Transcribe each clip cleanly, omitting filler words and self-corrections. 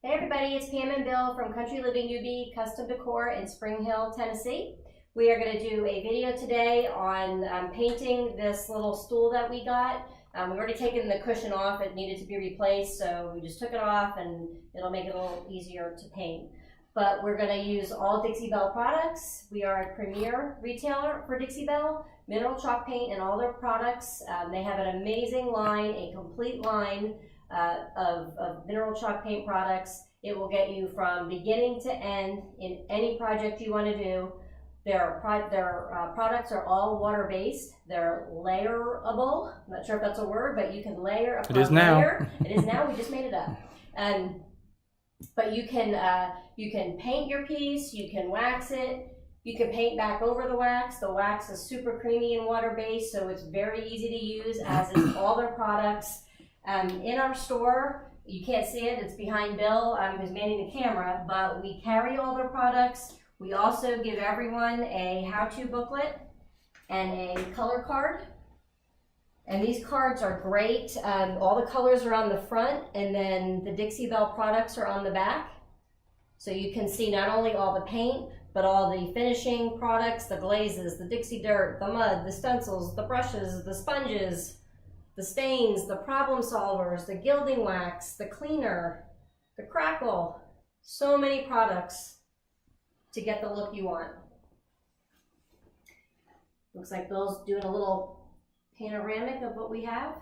Hey everybody, it's Pam and Bill from Country Living UB Custom Decor in Spring Hill, Tennessee. We are going to do a video today on painting this little stool that we got. We've already taken the cushion off. It needed to be replaced, so we just took it off and it'll make it a little easier to paint. But we're going to use all Dixie Belle products. We are a premier retailer for Dixie Belle, mineral chalk paint and all their products. They have an amazing line, a complete line of mineral chalk paint products. It will get you from beginning to end in any project you want to do. Their products are all water-based. They're layerable. I'm not sure if that's a word, but you can layer upon layer. It is now. It is now. We just made it up. But you can paint your piece. You can wax it. You can paint back over the wax. The wax is super creamy and water-based, so it's very easy to use, as is all their products. In our store, you can't see it, it's behind Bill, who's manning the camera, but we carry all their products. We also give everyone a how-to booklet and a color card. And these cards are great. All the colors are on the front, and then the Dixie Belle products are on the back. So you can see not only all the paint, but all the finishing products, the glazes, the Dixie dirt, the mud, the stencils, the brushes, the sponges, the stains, the problem solvers, the gilding wax, the cleaner, the crackle. So many products to get the look you want. Looks like Bill's doing a little panoramic of what we have.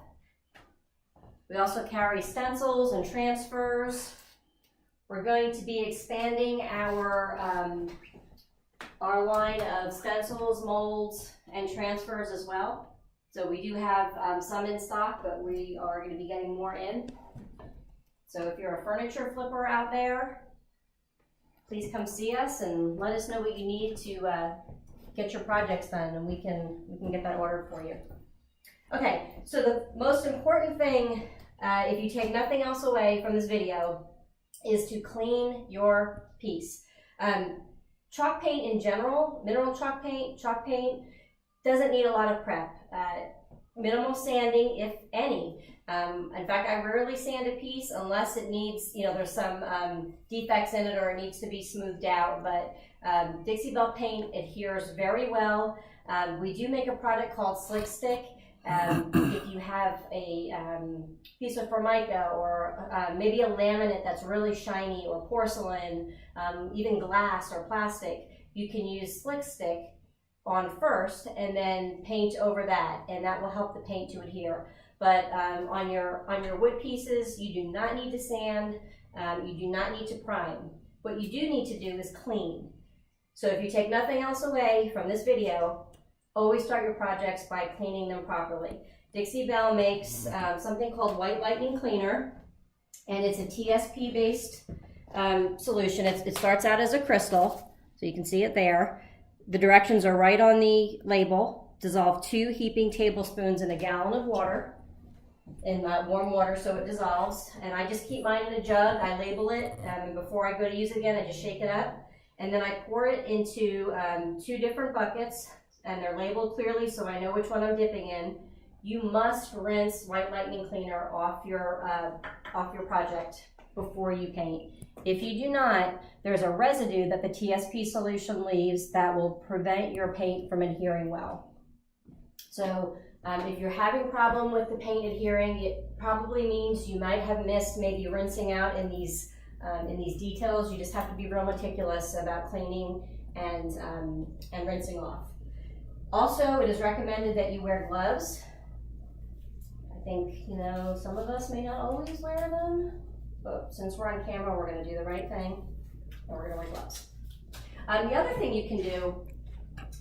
We also carry stencils and transfers. We're going to be expanding our line of stencils, molds, and transfers as well. So we do have some in stock, but we are going to be getting more in. So if you're a furniture flipper out there, please come see us and let us know what you need to get your projects done, and we can get that ordered for you. Okay, so the most important thing, if you take nothing else away from this video, is to clean your piece. Chalk paint in general, mineral chalk paint, doesn't need a lot of prep. Minimal sanding, if any. In fact, I rarely sand a piece unless it needs, there's some defects in it or it needs to be smoothed out. But Dixie Belle paint adheres very well. We do make a product called Slick Stick. If you have a piece of formica or maybe a laminate that's really shiny, or porcelain, even glass or plastic, you can use Slick Stick on first and then paint over that, and that will help the paint to adhere. But on your wood pieces, you do not need to sand, you do not need to prime. What you do need to do is clean. So if you take nothing else away from this video, always start your projects by cleaning them properly. Dixie Belle makes something called White Lightning Cleaner, and it's a TSP based solution. It starts out as a crystal, so you can see it there. The directions are right on the label. Dissolve 2 heaping tablespoons in a gallon of water, in warm water so it dissolves. And I just keep mine in a jug. I label it, and before I go to use it again, I just shake it up. And then I pour it into 2 different buckets, and they're labeled clearly so I know which one I'm dipping in. You must rinse White Lightning Cleaner off your project before you paint. If you do not, there's a residue that the TSP solution leaves that will prevent your paint from adhering well. So if you're having a problem with the paint adhering, it probably means you might have missed maybe rinsing out in these details. You just have to be real meticulous about cleaning and rinsing off. Also, it is recommended that you wear gloves. I think, some of us may not always wear them, but since we're on camera, we're going to do the right thing, and we're going to wear gloves. The other thing you can do,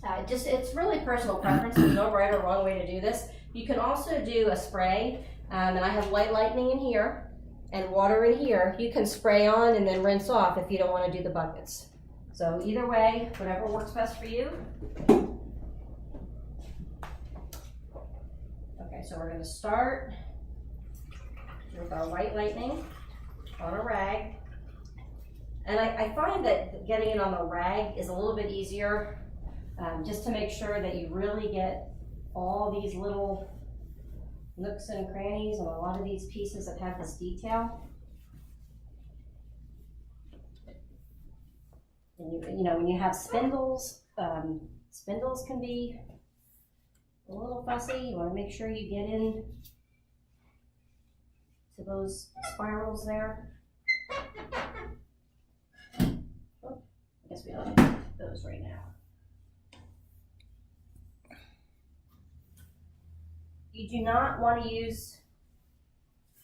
it's really personal preference. There's no right or wrong way to do this. You can also do a spray, and I have White Lightning in here and water in here. You can spray on and then rinse off if you don't want to do the buckets. So either way, whatever works best for you. Okay, so we're going to start with our White Lightning on a rag. And I find that getting it on the rag is a little bit easier, just to make sure that you really get all these little nooks and crannies on a lot of these pieces that have this detail. You know, when you have spindles, spindles can be a little fussy. You want to make sure you get in to those spirals there. Oh, I guess we don't need those right now. You do not want to use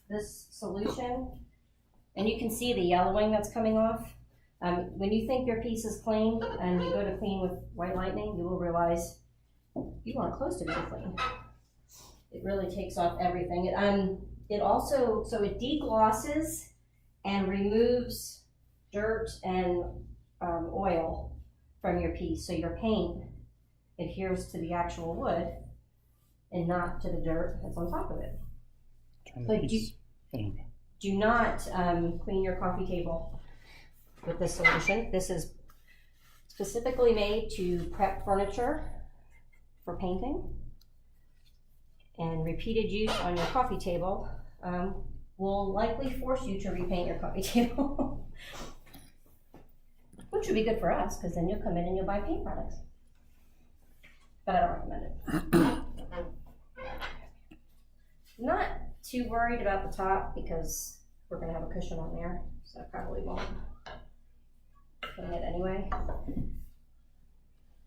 this solution, and you can see the yellowing that's coming off. When you think your piece is clean and you go to clean with white lightning, you will realize you aren't close to being clean. It really takes off everything. It also, so it deglosses and removes dirt and oil from your piece, so your paint adheres to the actual wood and not to the dirt that's on top of it. But do not clean your coffee table with this solution. This is specifically made to prep furniture for painting, and repeated use on your coffee table will likely force you to repaint your coffee table. Which would be good for us, because then you'll come in and you'll buy paint products. But I don't recommend it. Not too worried about the top because we're going to have a cushion on there, so I probably won't clean it anyway.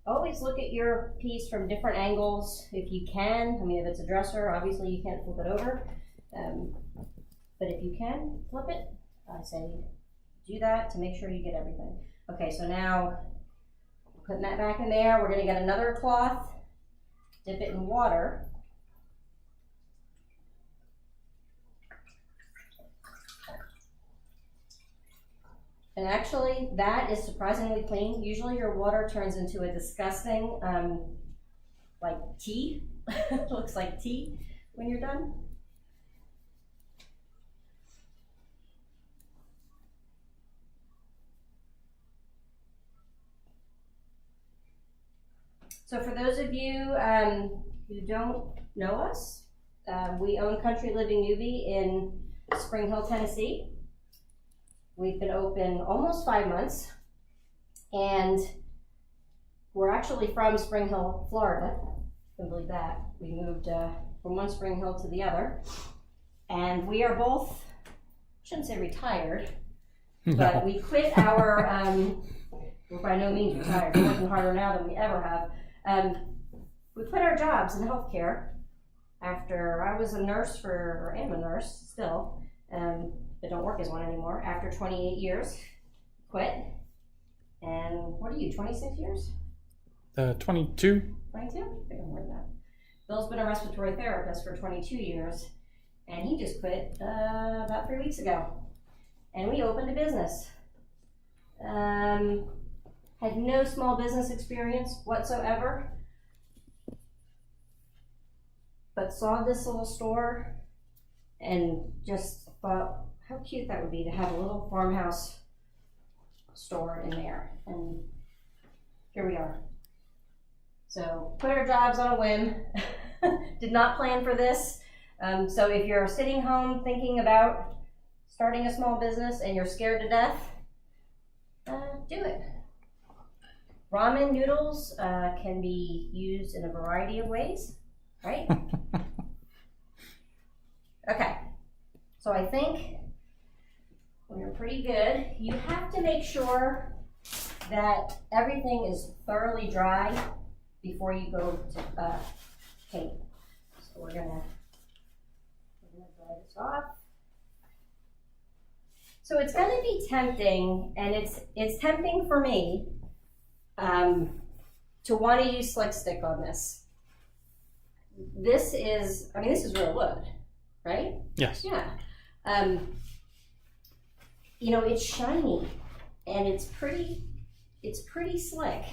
Always look at your piece from different angles if you can. I mean, if it's a dresser, obviously you can't flip it over. But if you can flip it, I say do that to make sure you get everything. Okay, so now putting that back in there, we're going to get another cloth, dip it in water. And actually, that is surprisingly clean. Usually your water turns into a disgusting, like tea. Looks like tea when you're done. So for those of you who don't know us, we own Country Living Newbie in Spring Hill, Tennessee. We've been open almost 5 months, and we're actually from Spring Hill, Florida. Couldn't believe that. We moved from one Spring Hill to the other, and we are both, I shouldn't say retired, but we quit our, we're by no means retired. We're working harder now than we ever have. We quit our jobs in healthcare after I was a nurse or am a nurse still. But don't work as one anymore. After 28 years, quit. And what are you, 26 years? 22. 22? I think I'm more than that. Bill's been a respiratory therapist for 22 years, and he just quit about 3 weeks ago. And we opened a business. Had no small business experience whatsoever, but saw this little store and just thought, how cute that would be to have a little farmhouse store in there. And here we are. So quit our jobs on a whim. Did not plan for this. So if you're sitting home thinking about starting a small business and you're scared to death, do it. Ramen noodles can be used in a variety of ways, right? Okay. So I think when you're pretty good, you have to make sure that everything is thoroughly dry before you go to paint. So we're gonna dry this off. So it's gonna be tempting, and it's tempting for me to want to use slick stick on this. This is real wood, right? Yes. Yeah. You know, it's shiny and it's pretty slick,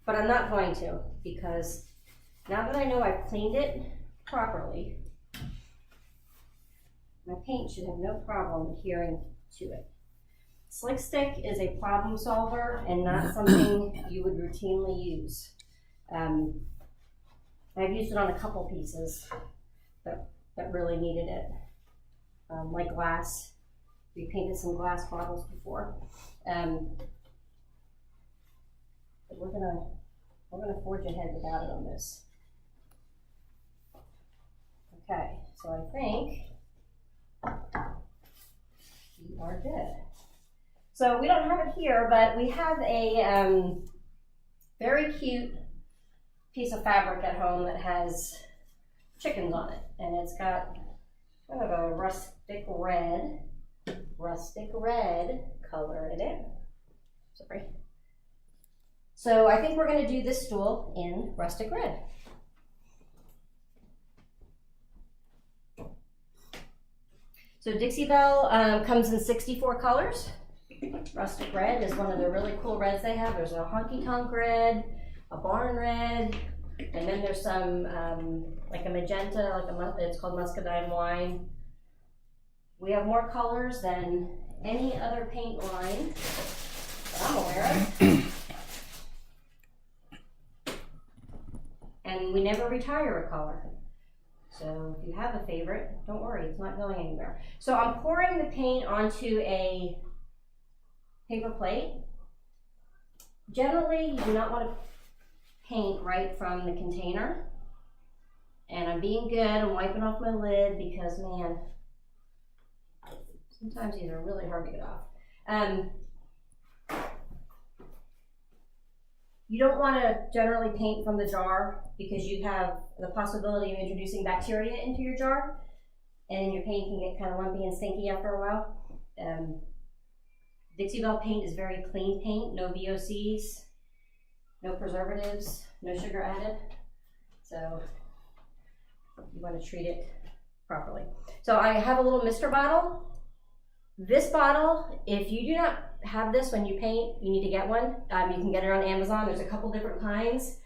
but I'm not going to, because now that I know I've cleaned it properly, my paint should have no problem adhering to it. Slick stick is a problem solver and not something you would routinely use. I've used it on a couple pieces that really needed it, like glass. We painted some glass bottles before. But we're gonna forge ahead without it on this. Okay, so I think we are good. So we don't have it here, but we have a very cute piece of fabric at home that has chickens on it, and it's got kind of a rustic red color in it. Sorry. So I think we're going to do this stool in rustic red. So Dixie Belle comes in 64 colors. Rustic red is one of the really cool reds they have. There's a honky tonk red, a barn red, and then there's some like a magenta, it's called muscadine wine. We have more colors than any other paint line that I'm aware of. And we never retire a color. So if you have a favorite, don't worry, it's not going anywhere. So I'm pouring the paint onto a paper plate. Generally, you do not want to paint right from the container. And I'm being good, I'm wiping off my lid because, man, sometimes these are really hard to get off. You don't want to generally paint from the jar because you have the possibility of introducing bacteria into your jar, and your paint can get kind of lumpy and stinky after a while. Dixie Belle paint is very clean paint, no VOCs, no preservatives, no sugar added. So you want to treat it properly. So I have a little mister bottle. This bottle, if you do not have this when you paint, you need to get one. You can get it on Amazon. There's a couple different kinds.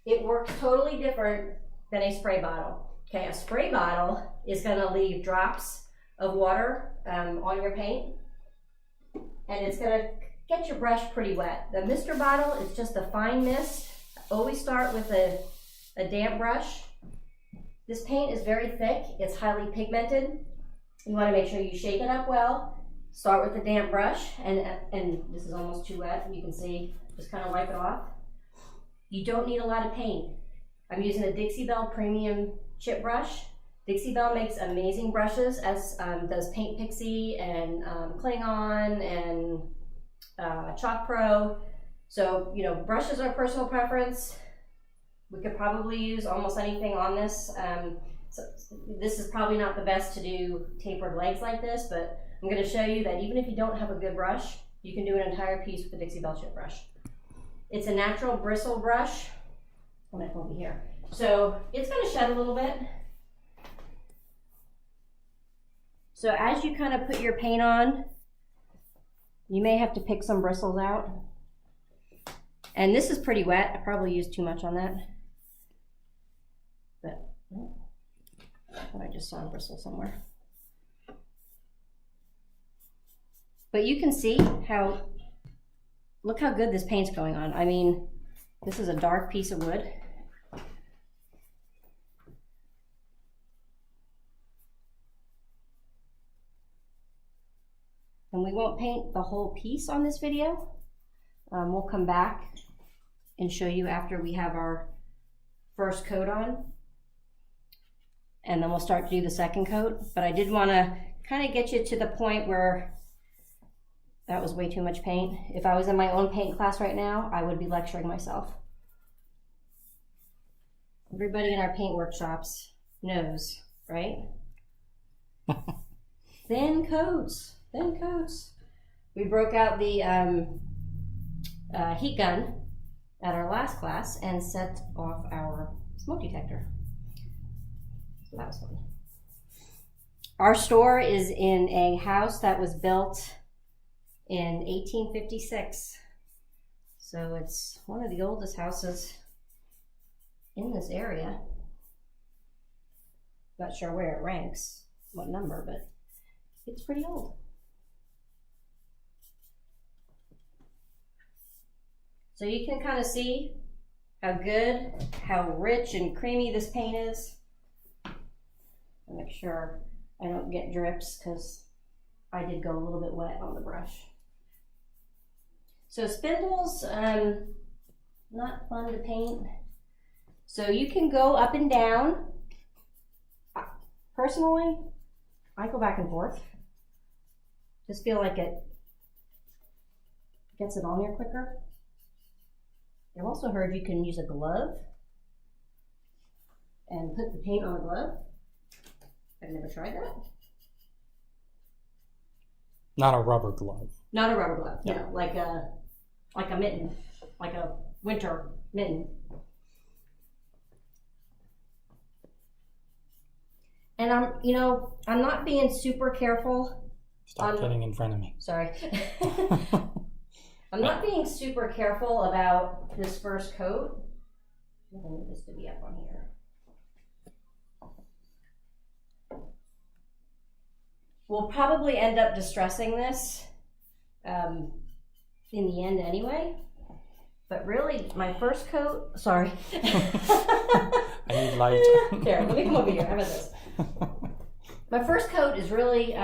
It works totally different than a spray bottle. Okay, a spray bottle is going to leave drops of water on your paint, and it's going to get your brush pretty wet. The mister bottle is just a fine mist. Always start with a damp brush. This paint is very thick. It's highly pigmented. You want to make sure you shake it up well. Start with a damp brush, and this is almost too wet. You can see, just kind of wipe it off. You don't need a lot of paint. I'm using a Dixie Belle premium chip brush. Dixie Belle makes amazing brushes, as does Paint Pixie and Klingon and Chalk Pro. So, you know, brushes are personal preference. We could probably use almost anything on this. So this is probably not the best to do tapered legs like this, but I'm going to show you that even if you don't have a good brush, you can do an entire piece with the Dixie Belle chip brush. It's a natural bristle brush. I'm going to come over here. So it's going to shed a little bit. So as you kind of put your paint on, you may have to pick some bristles out. And this is pretty wet. I probably used too much on that. But I just saw a bristle somewhere. But you can see how, look how good this paint's going on. I mean, this is a dark piece of wood. And we won't paint the whole piece on this video. We'll come back and show you after we have our first coat on. And then we'll start to do the second coat. But I did want to kind of get you to the point where that was way too much paint. If I was in my own paint class right now, I would be lecturing myself. Everybody in our paint workshops knows, right? Thin coats, thin coats. We broke out the heat gun at our last class and set off our smoke detector. So that was fun. Our store is in a house that was built in 1856. So it's one of the oldest houses in this area. Not sure where it ranks, what number, but it's pretty old. So you can kind of see how good, how rich and creamy this paint is. I'll make sure I don't get drips because I did go a little bit wet on the brush. So spindles, not fun to paint. So you can go up and down. Personally, I go back and forth. Just feel like it gets it on there quicker. I've also heard you can use a glove and put the paint on the glove. I've never tried that. Not a rubber glove. Not a rubber glove, Yeah. no, like a mitten, like a winter mitten. And I'm not being super careful. Stop getting in front of me. Sorry. I'm not being super careful about this first coat. I need this to be up on here. We'll probably end up distressing this in the end anyway. But really, my first coat, sorry. I need light. Here, let me come over here. How about this? My first coat is really,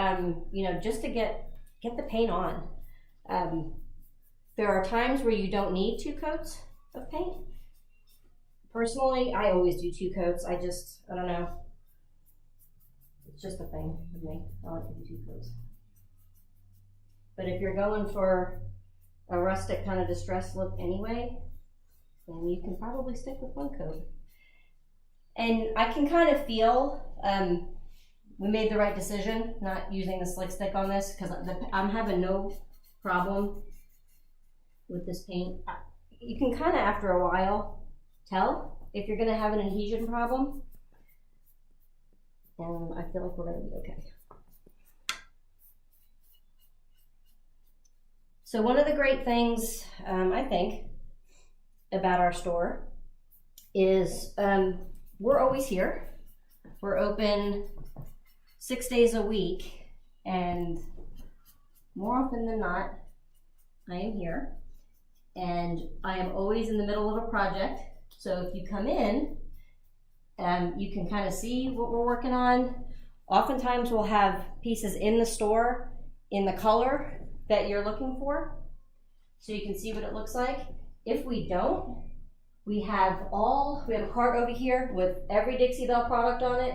just to get the paint on. There are times where you don't need 2 coats of paint. Personally, I always do 2 coats. I don't know. It's just a thing with me. I like to do 2 coats. But if you're going for a rustic kind of distressed look anyway, then you can probably stick with 1 coat. And I can kind of feel we made the right decision not using the slick stick on this, because I'm having no problem with this paint. You can kind of after a while tell if you're going to have an adhesion problem, and I feel like we're going to be okay. So one of the great things I think about our store is we're always here. We're open 6 days a week, and more often than not, I am here, and I am always in the middle of a project. So if you come in, you can kind of see what we're working on. Oftentimes we'll have pieces in the store in the color that you're looking for, so you can see what it looks like. If we don't, we have a cart over here with every Dixie Belle product on it,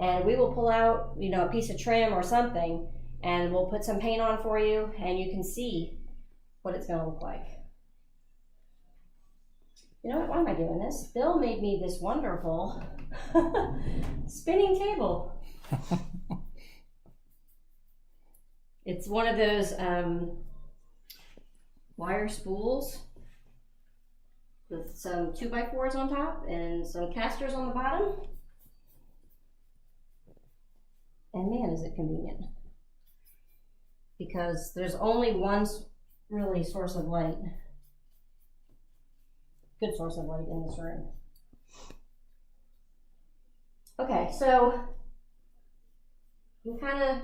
and we will pull out, a piece of trim or something, and we'll put some paint on for you, and you can see what it's going to look like. You know what? Why am I doing this? Bill made me this wonderful spinning table. It's one of those wire spools with some 2x4s on top and some casters on the bottom. And man, is it convenient. Because there's only one really source of light, good source of light in this room. Okay, so you kind of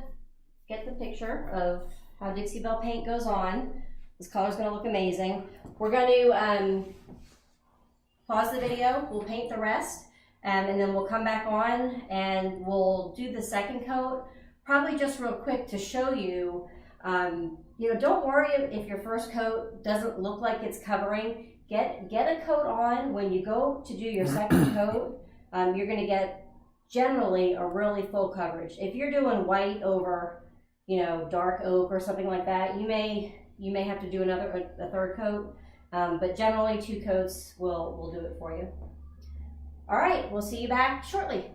get the picture of how Dixie Belle paint goes on. This color's going to look amazing. We're going to pause the video, we'll paint the rest, and then we'll come back on and we'll do the second coat. Probably just real quick to show you, don't worry if your first coat doesn't look like it's covering. Get a coat on. When you go to do your second coat, you're going to get generally a really full coverage. If you're doing white over, dark oak or something like that, you may have to do a third coat, but generally 2 coats will do it for you. All right, we'll see you back shortly.